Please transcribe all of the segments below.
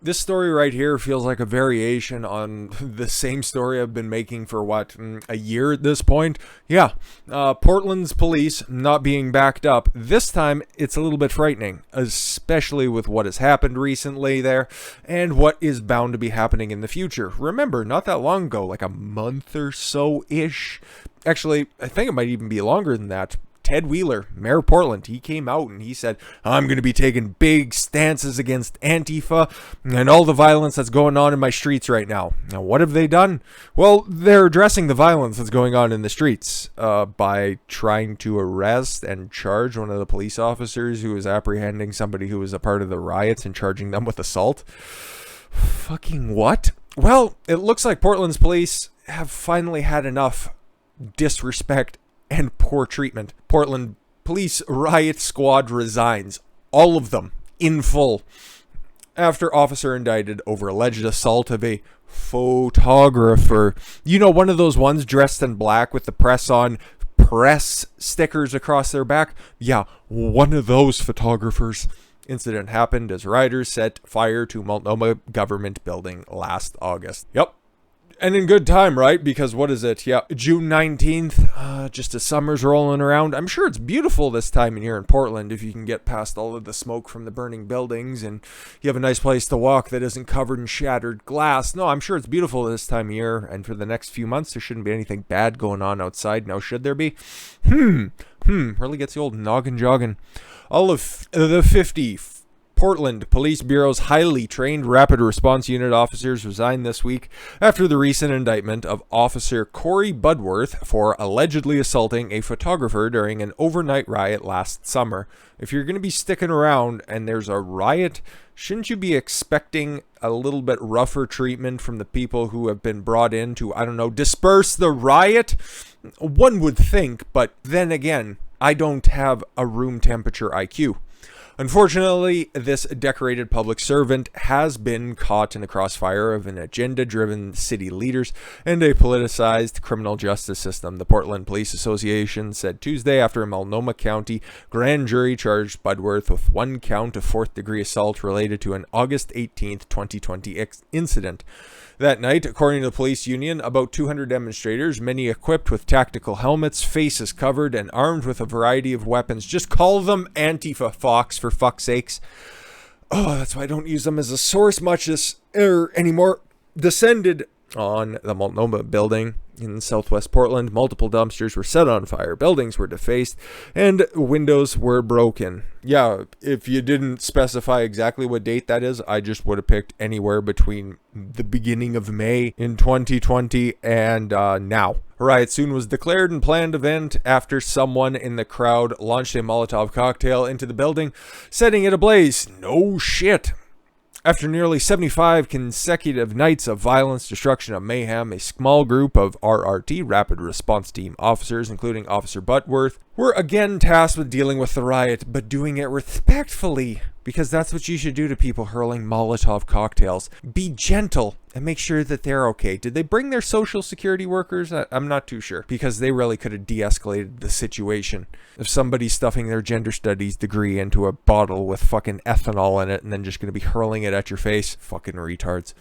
This story right here feels like a variation on the same story I've been making for, a year at this point? Yeah, Portland's police not being backed up. This time, it's a little bit frightening, especially with what has happened recently there, and what is bound to be happening in the future. Remember, not that long ago, like a month or so-ish. Actually, I think it might even be longer than that. Ted Wheeler, Mayor of Portland, he came out and he said, I'm going to be taking big stances against Antifa and all the violence that's going on in my streets right now. Now, what have they done? Well, they're addressing the violence that's going on in the streets by trying to arrest and charge one of the police officers who was apprehending somebody who was a part of the riots and charging them with assault. Fucking what? Well, it looks like Portland's police have finally had enough disrespect and poor treatment. Portland Police Riot Squad resigns. All of them, in full. After officer indicted over alleged assault of a photographer. You know, one of those ones dressed in black with the press stickers across their back? Yeah, one of those photographers. Incident happened as rioters set fire to Multnomah government building last August. Yep. And in good time, right? Because what is it? Yeah, June 19th, just as summer's rolling around. I'm sure it's beautiful this time of year in Portland if you can get past all of the smoke from the burning buildings and you have a nice place to walk that isn't covered in shattered glass. No, I'm sure it's beautiful this time of year, and for the next few months there shouldn't be anything bad going on outside. Now, should there be? Really gets the old noggin jogging. All of the 50 Portland Police Bureau's highly trained Rapid Response Unit officers resigned this week after the recent indictment of Officer Corey Budworth for allegedly assaulting a photographer during an overnight riot last summer. If you're going to be sticking around and there's a riot, shouldn't you be expecting a little bit rougher treatment from the people who have been brought in to, disperse the riot? One would think, but then again, I don't have a room temperature IQ. Unfortunately, this decorated public servant has been caught in the crossfire of an agenda-driven city leaders and a politicized criminal justice system, the Portland Police Association said Tuesday after a Multnomah County grand jury charged Budworth with one count of fourth-degree assault related to an August 18, 2020 incident. That night, according to the police union, about 200 demonstrators, many equipped with tactical helmets, faces covered, and armed with a variety of weapons. Just call them Antifa, Fox, for fuck's sakes. Oh, that's why I don't use them as a source much anymore. Descended on the Multnomah building in southwest Portland. Multiple dumpsters were set on fire, buildings were defaced, and windows were broken. Yeah, if you didn't specify exactly what date that is, I just would have picked anywhere between the beginning of May in 2020 and now. A riot soon was declared and planned event after someone in the crowd launched a Molotov cocktail into the building, setting it ablaze. No shit. After nearly 75 consecutive nights of violence, destruction, and mayhem, a small group of RRT, Rapid Response Team officers, including Officer Budworth, were again tasked with dealing with the riot, but doing it respectfully, because that's what you should do to people hurling Molotov cocktails. Be gentle and make sure that they're okay. Did they bring their social security workers? I'm not too sure, because they really could have de-escalated the situation. If somebody's stuffing their gender studies degree into a bottle with fucking ethanol in it and then just going to be hurling it at your face, fucking retards.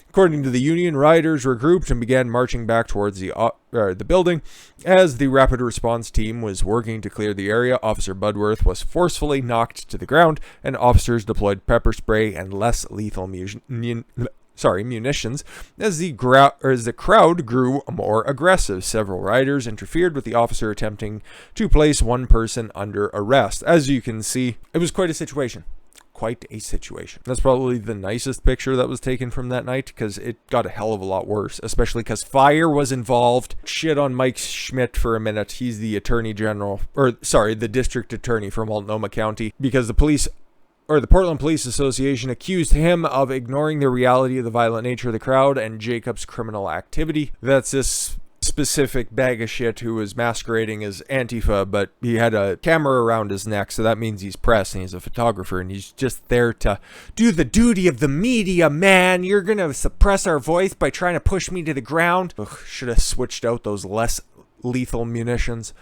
According to the union, rioters regrouped and began marching back towards the building. As the rapid response team was working to clear the area, Officer Budworth was forcefully knocked to the ground, and officers deployed pepper spray and less lethal munitions as the crowd grew more aggressive. Several rioters interfered with the officer attempting to place one person under arrest. As you can see, it was quite a situation. That's probably the nicest picture that was taken from that night, because it got a hell of a lot worse, especially because fire was involved. Shit on Mike Schmidt for a minute. He's the the district attorney for Multnomah County, because the Portland Police Association accused him of ignoring the reality of the violent nature of the crowd and Jacob's criminal activity. That's this specific bag of shit who was masquerading as Antifa, but he had a camera around his neck, so that means he's press and he's a photographer, and he's just there to do the duty of the media, man. You're gonna suppress our voice by trying to push me to the ground. Ugh, should have switched out those less lethal munitions.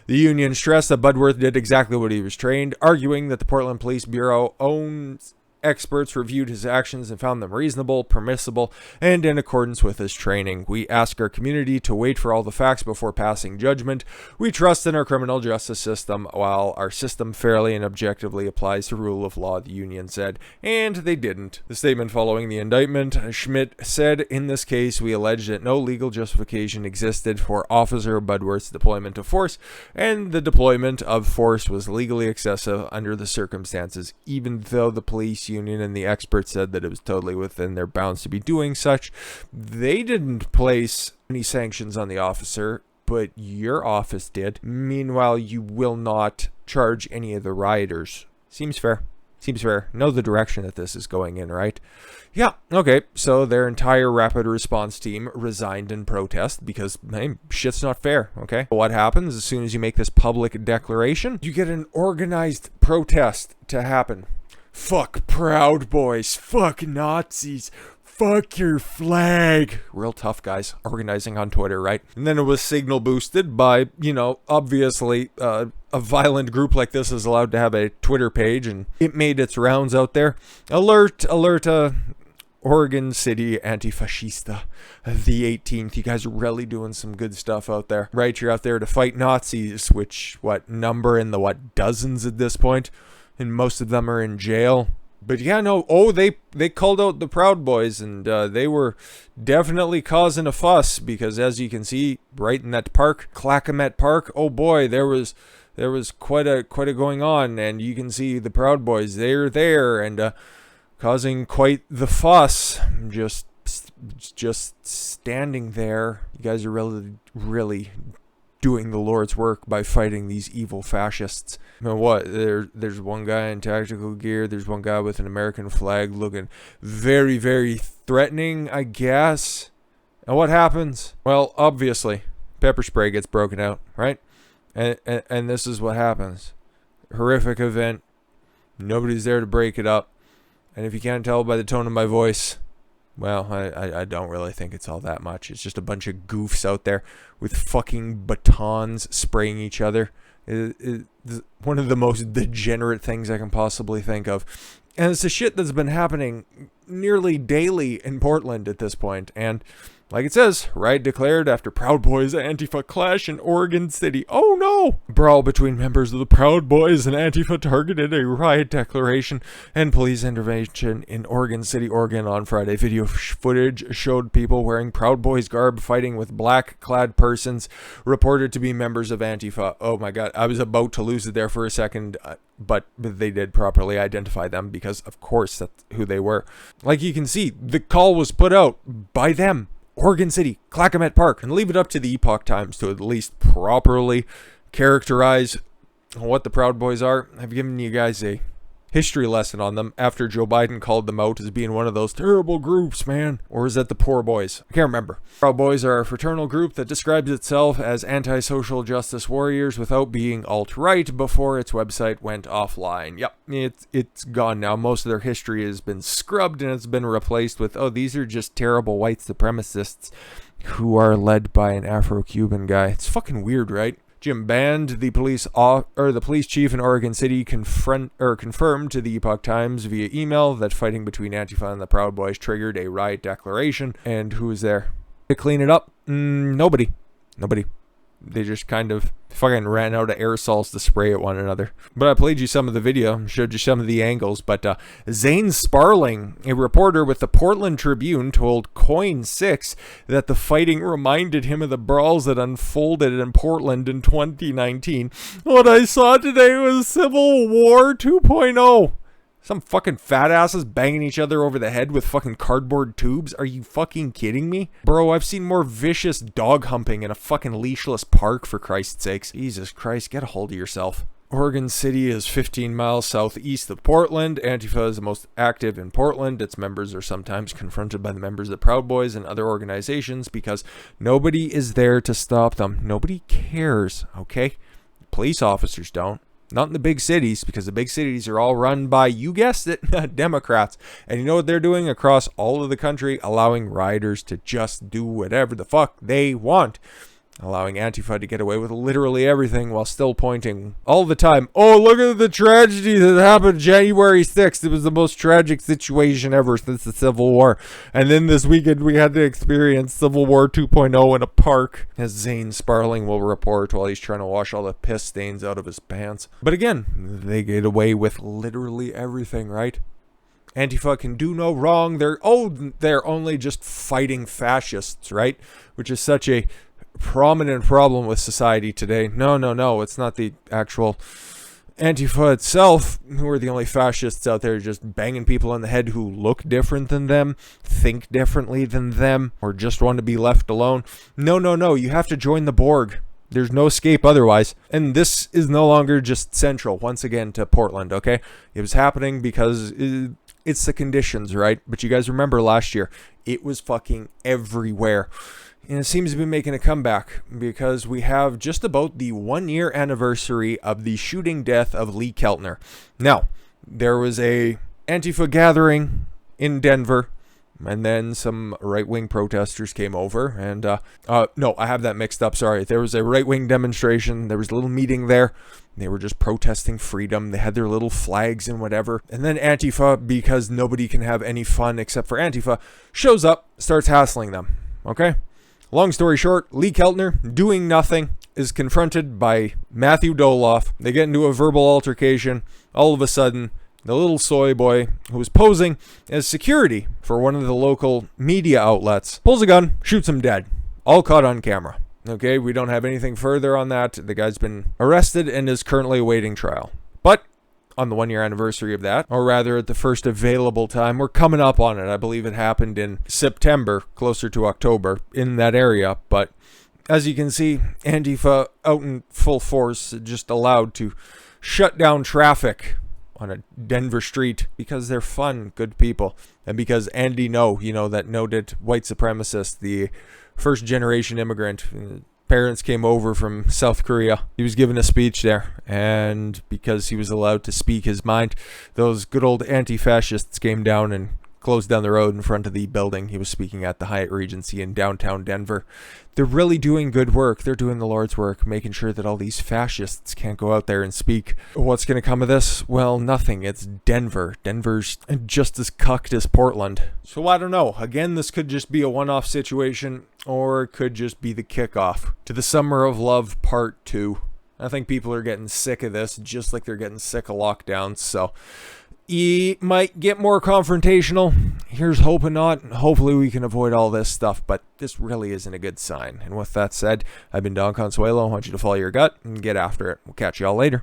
The union stressed that Budworth did exactly what he was trained, arguing that the Portland Police Bureau owns experts reviewed his actions and found them reasonable, permissible, and in accordance with his training. We ask our community to wait for all the facts before passing judgment. We trust in our criminal justice system while our system fairly and objectively applies the rule of law, the union said. And they didn't. The statement following the indictment, Schmidt said, in this case, we allege that no legal justification existed for Officer Budworth's deployment of force, and the deployment of force was legally excessive under the circumstances, even though the police union and the experts said that it was totally within their bounds to be doing such. They didn't place any sanctions on the officer, but your office did. Meanwhile, you will not charge any of the rioters. Seems fair. Seems fair. Know the direction that this is going in, right? Yeah, okay. So their entire rapid response team resigned in protest because, hey, shit's not fair, okay? What happens as soon as you make this public declaration? You get an organized protest to happen. Fuck Proud Boys. Fuck Nazis. Fuck your flag. Real tough guys organizing on Twitter, right? And then it was signal boosted by, obviously, a violent group like this is allowed to have a Twitter page, and it made its rounds out there. Alert, Oregon City Antifascista, the 18th. You guys are really doing some good stuff out there, right? You're out there to fight Nazis, which, number in the, dozens at this point? And most of them are in jail. But yeah, no, they called out the Proud Boys, and they were definitely causing a fuss, because as you can see, right in that park, Clackamat Park, oh boy, there was quite a going on, and you can see the Proud Boys, they're there, and causing quite the fuss, just standing there. You guys are really doing the Lord's work by fighting these evil fascists. There's one guy in tactical gear, there's one guy with an American flag looking very, very threatening, I guess. And what happens? Well, obviously, pepper spray gets broken out, right? And this is what happens. Horrific event. Nobody's there to break it up. And if you can't tell by the tone of my voice, well, I don't really think it's all that much. It's just a bunch of goofs out there with fucking batons spraying each other. It's one of the most degenerate things I can possibly think of. And it's the shit that's been happening nearly daily in Portland at this point. And like it says, riot declared after Proud Boys Antifa clash in Oregon City. Oh no! Brawl between members of the Proud Boys and Antifa targeted a riot declaration and police intervention in Oregon City, Oregon on Friday. Video footage showed people wearing Proud Boys garb fighting with black-clad persons reported to be members of Antifa. Oh my god, I was about to lose it there for a second, but they did properly identify them because, of course, that's who they were. Like you can see, the call was put out by them. Oregon City, Clackamat Park, and leave it up to the Epoch Times to at least properly characterize what the Proud Boys are. I've given you guys a history lesson on them after Joe Biden called them out as being one of those terrible groups, man. Or is that the Poor Boys? I can't remember. Proud Boys are a fraternal group that describes itself as anti-social justice warriors without being alt-right before its website went offline. Yep, it's gone now. Most of their history has been scrubbed and it's been replaced with, oh, these are just terrible white supremacists who are led by an Afro-Cuban guy. It's fucking weird, right? Jim Band, the police chief in Oregon City, confirmed to the Epoch Times via email that fighting between Antifa and the Proud Boys triggered a riot declaration. And who was there to clean it up? Nobody. They just kind of fucking ran out of aerosols to spray at one another. But I played you some of the video, showed you some of the angles. But Zane Sparling, a reporter with the Portland Tribune, told Coin 6 that the fighting reminded him of the brawls that unfolded in Portland in 2019. What I saw today was Civil War 2.0. Some fucking fat asses banging each other over the head with fucking cardboard tubes. Are you fucking kidding me? Bro, I've seen more vicious dog humping in a fucking leashless park, for Christ's sakes. Jesus Christ, get a hold of yourself. Oregon City is 15 miles southeast of Portland. Antifa is the most active in Portland. Its members are sometimes confronted by the members of the Proud Boys and other organizations because nobody is there to stop them. Nobody cares, okay? Police officers don't. Not in the big cities, because the big cities are all run by, you guessed it, Democrats. And you know what they're doing across all of the country? Allowing rioters to just do whatever the fuck they want. allowing Antifa to get away with literally everything while still pointing all the time, oh, look at the tragedy that happened January 6th. It was the most tragic situation ever since the Civil War. And then this weekend we had to experience Civil War 2.0 in a park, as Zane Sparling will report while he's trying to wash all the piss stains out of his pants. But again, they get away with literally everything, right? Antifa can do no wrong. They're only just fighting fascists, right? Which is such a prominent problem with society today. No, it's not the actual Antifa itself who are the only fascists out there just banging people on the head who look different than them, think differently than them, or just want to be left alone. No, you have to join the Borg. There's no escape otherwise. And this is no longer just central, once again, to Portland, okay? It was happening because it's the conditions, right? But you guys remember last year, it was fucking everywhere. And it seems to be making a comeback because we have just about the 1-year anniversary of the shooting death of Lee Keltner. Now, there was a Antifa gathering in Denver, and then some right-wing protesters came over, and no, I have that mixed up, sorry. There was a right-wing demonstration, there was a little meeting there, they were just protesting freedom, they had their little flags and whatever, and then Antifa, because nobody can have any fun except for Antifa, shows up, starts hassling them, okay? Long story short, Lee Keltner, doing nothing, is confronted by Matthew Doloff. They get into a verbal altercation. All of a sudden, the little soy boy who was posing as security for one of the local media outlets pulls a gun, shoots him dead. All caught on camera. Okay, we don't have anything further on that. The guy's been arrested and is currently awaiting trial. But on the 1-year anniversary of that, or rather at the first available time, we're coming up on it. I believe it happened in September, closer to October, in that area. But as you can see, Antifa out in full force, just allowed to shut down traffic on a Denver street because they're fun, good people. And because Andy Ngo, that noted white supremacist, the first generation immigrant, parents came over from South Korea. He was giving a speech there, and because he was allowed to speak his mind, those good old anti-fascists came down and closed down the road in front of the building he was speaking at, the Hyatt Regency in downtown Denver. They're really doing good work. They're doing the Lord's work, making sure that all these fascists can't go out there and speak. What's going to come of this? Well, nothing. It's Denver. Denver's just as cucked as Portland. So I don't know. Again, this could just be a one-off situation, or it could just be the kickoff to the Summer of Love Part 2. I think people are getting sick of this, just like they're getting sick of lockdowns, so it might get more confrontational. Here's hoping not. Hopefully we can avoid all this stuff, but this really isn't a good sign. And with that said, I've been Don Consuelo. I want you to follow your gut and get after it. We'll catch y'all later.